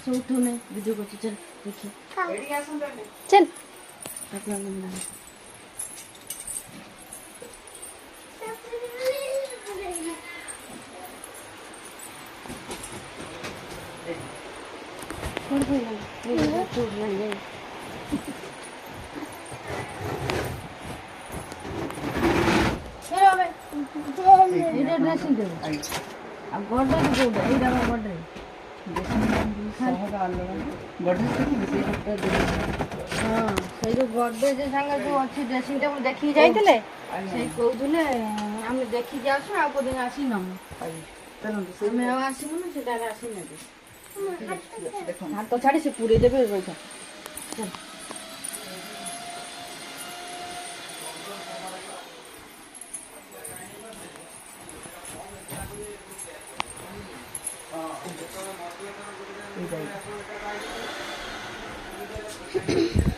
उठो नहीं वीडियो को चल देखिए चल ड्रेसिंग टेबल अब गड्रेज कोटा ये गड्रेज हाँ से जो गड्रेज सागे जो अच्छी ड्रेसिंग टेबल देखी जाइए से कहते आम देखी आसु आ दिन आसी नमु आम आसमु ना से आसी ने हाथ छाड़ी से पूरे देवे रही चल Hehehe